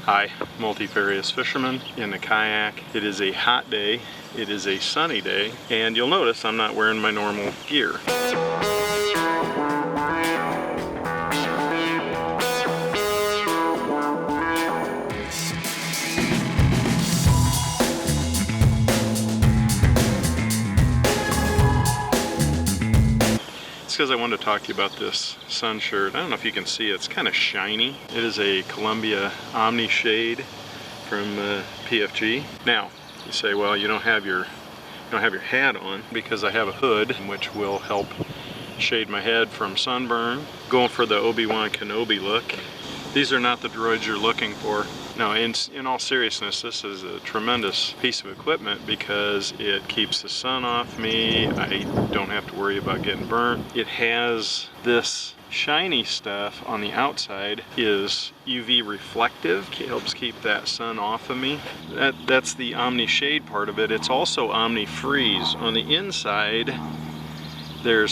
Hi, multifarious fisherman in a kayak. It is a hot day, it is a sunny day, and you'll notice I'm not wearing my normal gear. It's because I wanted to talk to you about this sun shirt. I don't know if you can see it, it's kind of shiny. It is a Columbia Omni Shade from PFG. Now, you say, well, you don't have your hat on, because I have a hood which will help shade my head from sunburn. Going for the Obi-Wan Kenobi look. These are not the droids you're looking for. No, in all seriousness, this is a tremendous piece of equipment because it keeps the sun off me. I don't have to worry about getting burnt. It has this shiny stuff on the outside, is UV reflective. It helps keep that sun off of me. That's the Omni Shade part of it. It's also Omni Freeze. On the inside,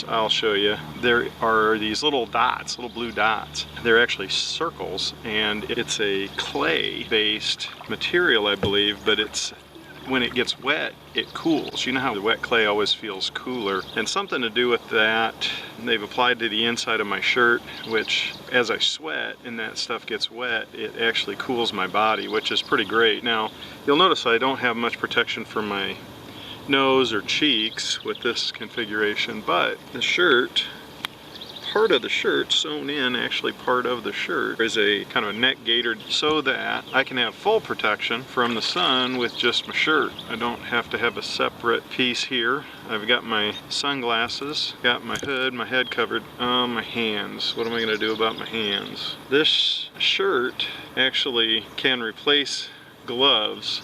I'll show you, there are these little dots, little blue dots. They're actually circles, and it's a clay-based material, I believe, but when it gets wet, it cools. You know how the wet clay always feels cooler, and something to do with that, they've applied to the inside of my shirt, which as I sweat and that stuff gets wet, it actually cools my body, which is pretty great. Now, you'll notice I don't have much protection for my nose or cheeks with this configuration, but the shirt, part of the shirt sewn in, actually part of the shirt is a kind of a neck gaiter so that I can have full protection from the sun with just my shirt. I don't have to have a separate piece here. I've got my sunglasses, got my hood, my head covered. My hands, what am I going to do about my hands? This shirt actually can replace gloves.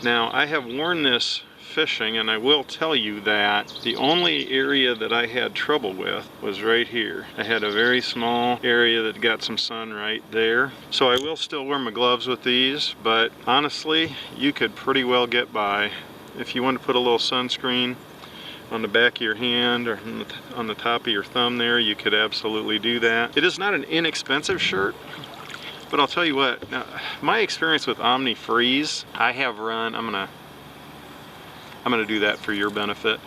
Now, I have worn this fishing, and I will tell you that the only area that I had trouble with was right here. I had a very small area that got some sun right there. So I will still wear my gloves with these, but honestly, you could pretty well get by. If you want to put a little sunscreen on the back of your hand or on the top of your thumb there, you could absolutely do that. It is not an inexpensive shirt, but I'll tell you what, now, my experience with Omni Freeze, I have run, I'm gonna do that for your benefit.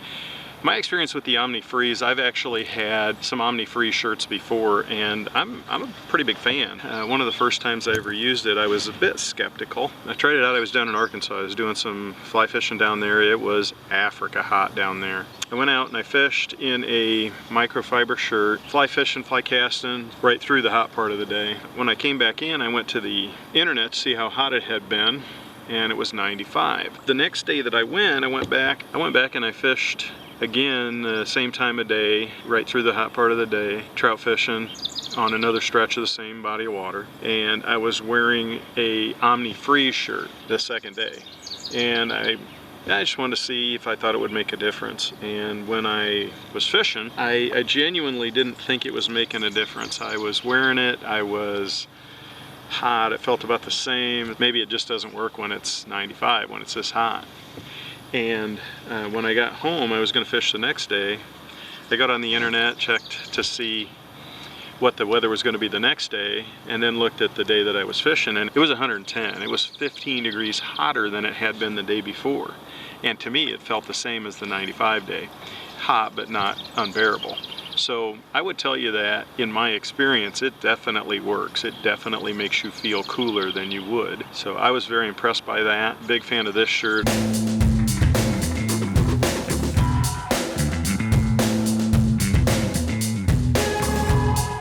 My experience with the Omni Freeze, I've actually had some Omni Freeze shirts before, and I'm a pretty big fan. One of the first times I ever used it, I was a bit skeptical. I tried it out, I was down in Arkansas. I was doing some fly fishing down there. It was Africa hot down there. I went out and I fished in a microfiber shirt, fly fishing, fly casting, right through the hot part of the day. When I came back in, I went to the internet to see how hot it had been, and it was 95. The next day that I went back and I fished again the same time of day, right through the hot part of the day, trout fishing on another stretch of the same body of water. And I was wearing a Omni Freeze shirt the second day. And I just wanted to see if I thought it would make a difference. And when I was fishing, I genuinely didn't think it was making a difference. I was wearing it, I was hot, it felt about the same. Maybe it just doesn't work when it's 95, when it's this hot. And when I got home, I was going to fish the next day. I got on the internet, checked to see what the weather was going to be the next day, and then looked at the day that I was fishing, and it was 110. It was 15 degrees hotter than it had been the day before. And to me, it felt the same as the 95 day. Hot, but not unbearable. So I would tell you that in my experience, it definitely works. It definitely makes you feel cooler than you would. So I was very impressed by that. Big fan of this shirt.